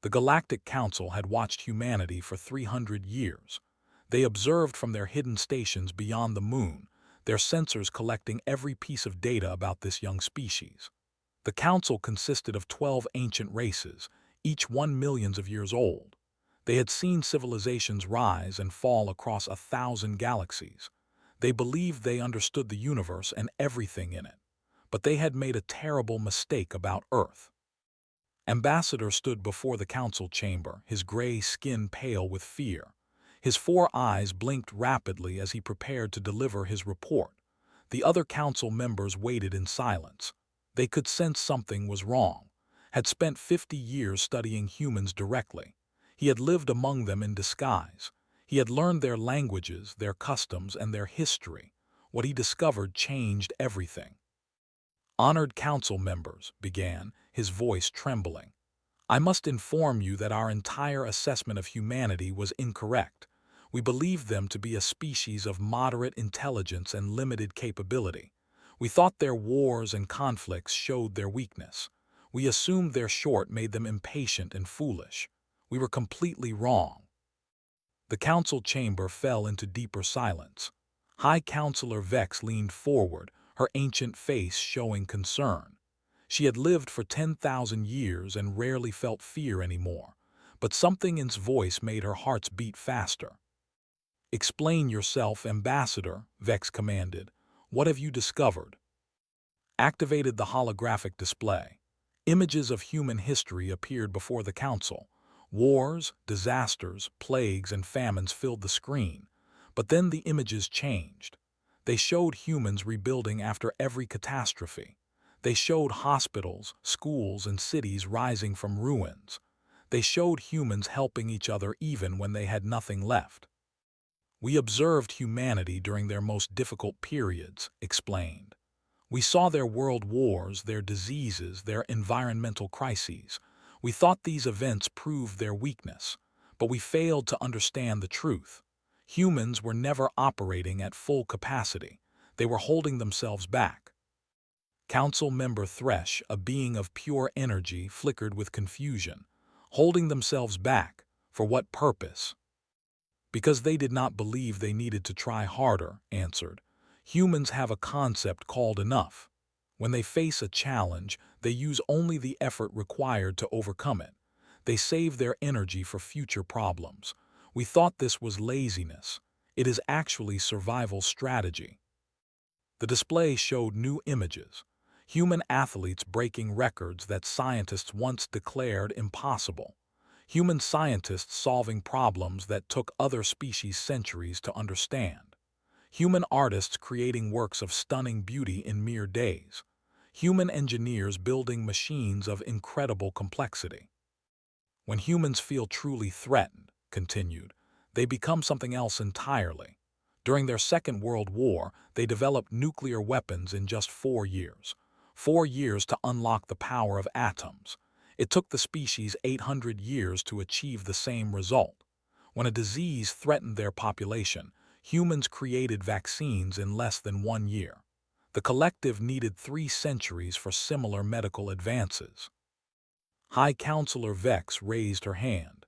The Galactic Council had watched humanity for 300 years. They observed from their hidden stations beyond the moon, their sensors collecting every piece of data about this young species. The council consisted of 12 ancient races, each 1 million of years old. They had seen civilizations rise and fall across 1,000 galaxies. They believed they understood the universe and everything in it. But they had made a terrible mistake about Earth. Ambassador stood before the council chamber, his gray skin pale with fear. His 4 eyes blinked rapidly as he prepared to deliver his report. The other council members waited in silence. They could sense something was wrong. Had spent 50 years studying humans directly. He had lived among them in disguise. He had learned their languages, their customs, and their history. What he discovered changed everything. "Honored council members," began, his voice trembling. "I must inform you that our entire assessment of humanity was incorrect. We believed them to be a species of moderate intelligence and limited capability. We thought their wars and conflicts showed their weakness. We assumed their short made them impatient and foolish. We were completely wrong." The council chamber fell into deeper silence. High Counselor Vex leaned forward, her ancient face showing concern. She had lived for 10,000 years and rarely felt fear anymore, but something in his voice made her hearts beat faster. "Explain yourself, Ambassador," Vex commanded. "What have you discovered?" Activated the holographic display. Images of human history appeared before the council. Wars, disasters, plagues, and famines filled the screen. But then the images changed. They showed humans rebuilding after every catastrophe. They showed hospitals, schools, and cities rising from ruins. They showed humans helping each other even when they had nothing left. "We observed humanity during their most difficult periods," explained. "We saw their world wars, their diseases, their environmental crises. We thought these events proved their weakness, but we failed to understand the truth. Humans were never operating at full capacity. They were holding themselves back." Council member Thresh, a being of pure energy, flickered with confusion. Holding themselves back? For what purpose? "Because they did not believe they needed to try harder," answered. "Humans have a concept called enough. When they face a challenge, they use only the effort required to overcome it. They save their energy for future problems. We thought this was laziness. It is actually survival strategy." The display showed new images. Human athletes breaking records that scientists once declared impossible. Human scientists solving problems that took other species centuries to understand. Human artists creating works of stunning beauty in mere days. Human engineers building machines of incredible complexity. "When humans feel truly threatened," continued, "they become something else entirely. During their Second World War, they developed nuclear weapons in just 4 years. 4 years to unlock the power of atoms. It took the species 800 years to achieve the same result. When a disease threatened their population, humans created vaccines in less than 1 year. The collective needed 3 centuries for similar medical advances." High Counselor Vex raised her hand.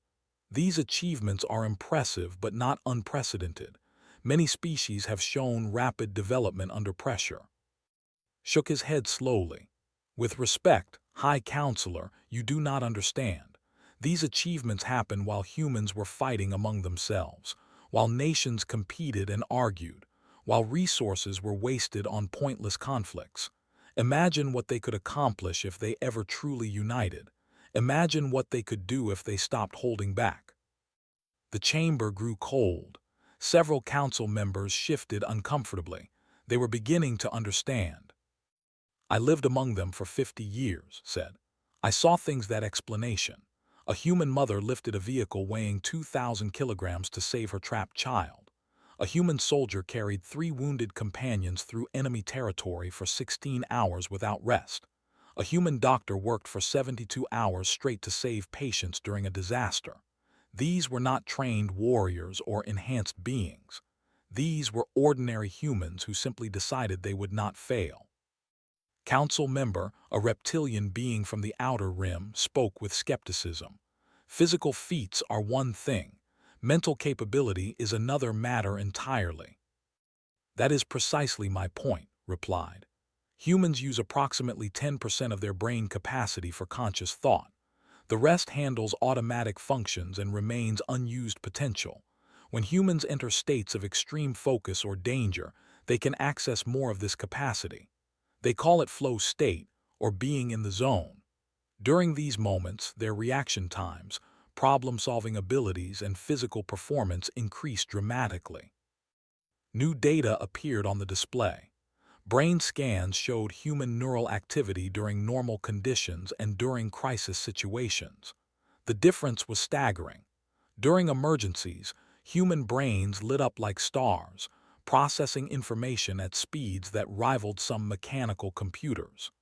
"These achievements are impressive but not unprecedented. Many species have shown rapid development under pressure." Shook his head slowly. "With respect, High Counselor, you do not understand. These achievements happened while humans were fighting among themselves, while nations competed and argued, while resources were wasted on pointless conflicts. Imagine what they could accomplish if they ever truly united. Imagine what they could do if they stopped holding back." The chamber grew cold. Several council members shifted uncomfortably. They were beginning to understand. "I lived among them for 50 years, said. "I saw things that explanation. A human mother lifted a vehicle weighing 2,000 kilograms to save her trapped child. A human soldier carried 3 wounded companions through enemy territory for 16 hours without rest. A human doctor worked for 72 hours straight to save patients during a disaster. These were not trained warriors or enhanced beings. These were ordinary humans who simply decided they would not fail." Council member, a reptilian being from the outer rim, spoke with skepticism. Physical feats are one thing. Mental capability is another matter entirely. That is precisely my point, replied. Humans use approximately 10% of their brain capacity for conscious thought. The rest handles automatic functions and remains unused potential. When humans enter states of extreme focus or danger, they can access more of this capacity. They call it flow state, or being in the zone. During these moments, their reaction times, problem-solving abilities, and physical performance increase dramatically. New data appeared on the display. Brain scans showed human neural activity during normal conditions and during crisis situations. The difference was staggering. During emergencies, human brains lit up like stars, processing information at speeds that rivaled some mechanical computers.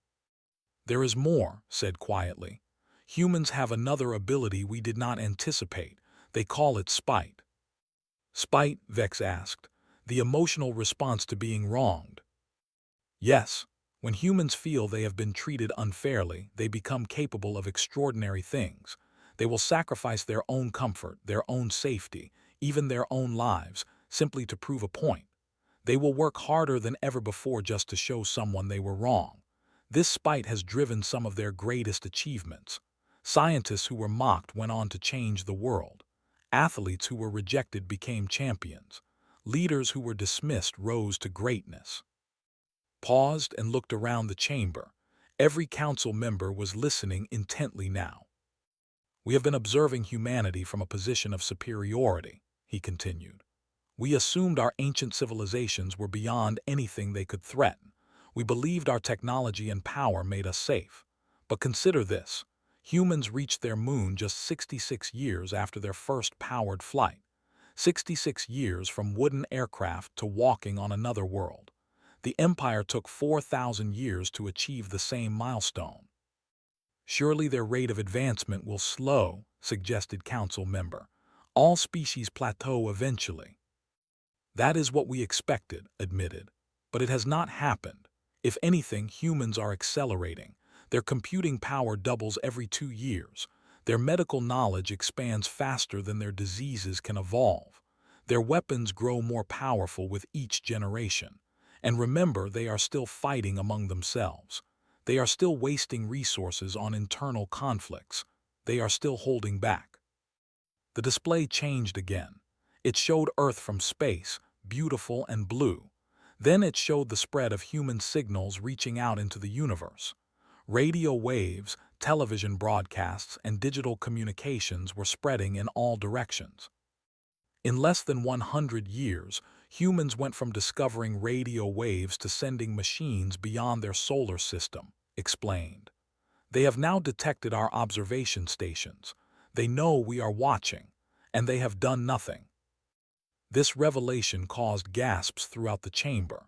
There is more, said quietly. Humans have another ability we did not anticipate. They call it spite. Spite, Vex asked, the emotional response to being wronged. Yes, when humans feel they have been treated unfairly, they become capable of extraordinary things. They will sacrifice their own comfort, their own safety, even their own lives, simply to prove a point. They will work harder than ever before just to show someone they were wrong. This spite has driven some of their greatest achievements. Scientists who were mocked went on to change the world. Athletes who were rejected became champions. Leaders who were dismissed rose to greatness. Paused and looked around the chamber. Every council member was listening intently now. We have been observing humanity from a position of superiority, he continued. We assumed our ancient civilizations were beyond anything they could threaten. We believed our technology and power made us safe. But consider this. Humans reached their moon just 66 years after their first powered flight. 66 years from wooden aircraft to walking on another world. The Empire took 4,000 years to achieve the same milestone. Surely their rate of advancement will slow, suggested council member. All species plateau eventually. That is what we expected, admitted. But it has not happened. If anything, humans are accelerating. Their computing power doubles every 2 years. Their medical knowledge expands faster than their diseases can evolve. Their weapons grow more powerful with each generation. And remember, they are still fighting among themselves. They are still wasting resources on internal conflicts. They are still holding back. The display changed again. It showed Earth from space, beautiful and blue. Then it showed the spread of human signals reaching out into the universe. Radio waves, television broadcasts, and digital communications were spreading in all directions. In less than 100 years, humans went from discovering radio waves to sending machines beyond their solar system, explained. They have now detected our observation stations. They know we are watching, and they have done nothing. This revelation caused gasps throughout the chamber.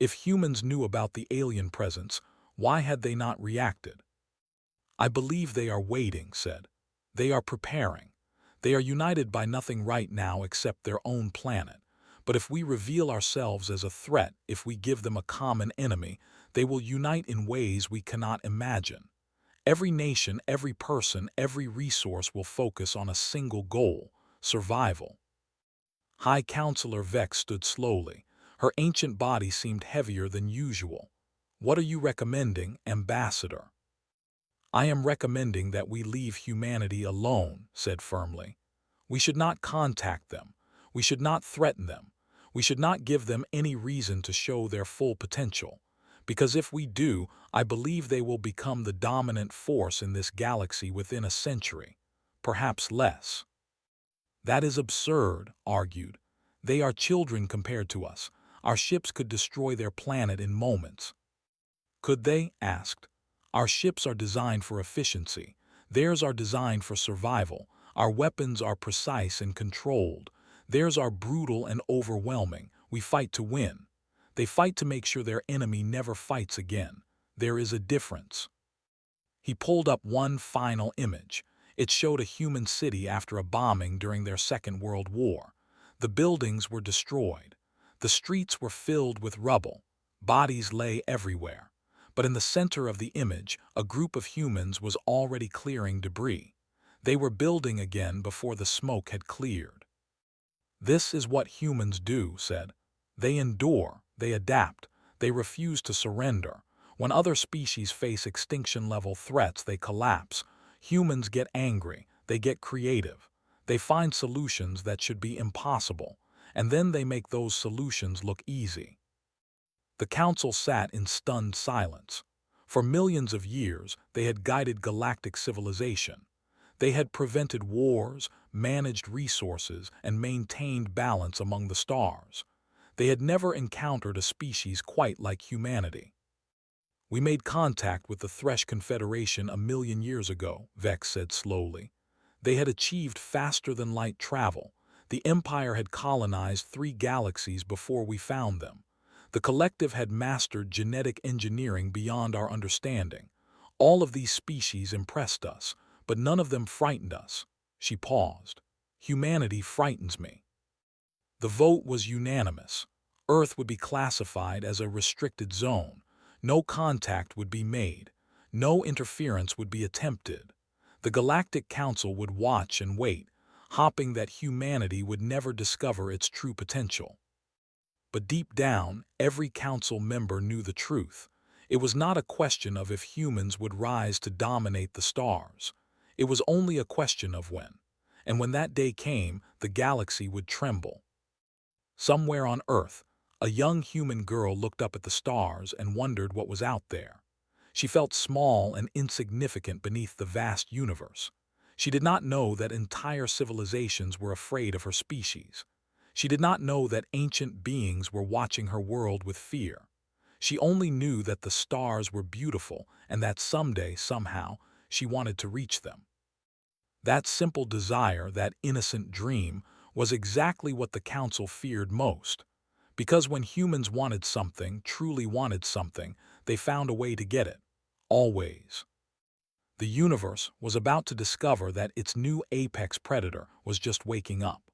If humans knew about the alien presence, why had they not reacted? I believe they are waiting, said. They are preparing. They are united by nothing right now except their own planet. But if we reveal ourselves as a threat, if we give them a common enemy, they will unite in ways we cannot imagine. Every nation, every person, every resource will focus on a single goal: survival. High Counselor Vex stood slowly. Her ancient body seemed heavier than usual. What are you recommending, Ambassador? I am recommending that we leave humanity alone, said firmly. We should not contact them. We should not threaten them. We should not give them any reason to show their full potential. Because if we do, I believe they will become the dominant force in this galaxy within a century, perhaps less. That is absurd, argued. They are children compared to us. Our ships could destroy their planet in moments. Could they? Asked. Our ships are designed for efficiency. Theirs are designed for survival. Our weapons are precise and controlled. Theirs are brutal and overwhelming. We fight to win. They fight to make sure their enemy never fights again. There is a difference. He pulled up one final image. It showed a human city after a bombing during their Second World War. The buildings were destroyed. The streets were filled with rubble. Bodies lay everywhere. But in the center of the image, a group of humans was already clearing debris. They were building again before the smoke had cleared. "This is what humans do," said. "They endure, they adapt, they refuse to surrender. When other species face extinction-level threats, they collapse. Humans get angry, they get creative. They find solutions that should be impossible, and then they make those solutions look easy." The council sat in stunned silence. For millions of years, they had guided galactic civilization. They had prevented wars, managed resources, and maintained balance among the stars. They had never encountered a species quite like humanity. "We made contact with the Thresh Confederation 1 million years ago," Vex said slowly. "They had achieved faster-than-light travel. The Empire had colonized 3 galaxies before we found them. The collective had mastered genetic engineering beyond our understanding. All of these species impressed us, but none of them frightened us." She paused. "Humanity frightens me." The vote was unanimous. Earth would be classified as a restricted zone. No contact would be made. No interference would be attempted. The Galactic Council would watch and wait, hoping that humanity would never discover its true potential. But deep down, every council member knew the truth. It was not a question of if humans would rise to dominate the stars. It was only a question of when. And when that day came, the galaxy would tremble. Somewhere on Earth, a young human girl looked up at the stars and wondered what was out there. She felt small and insignificant beneath the vast universe. She did not know that entire civilizations were afraid of her species. She did not know that ancient beings were watching her world with fear. She only knew that the stars were beautiful and that someday, somehow, she wanted to reach them. That simple desire, that innocent dream, was exactly what the Council feared most. Because when humans wanted something, truly wanted something, they found a way to get it. Always. The universe was about to discover that its new apex predator was just waking up.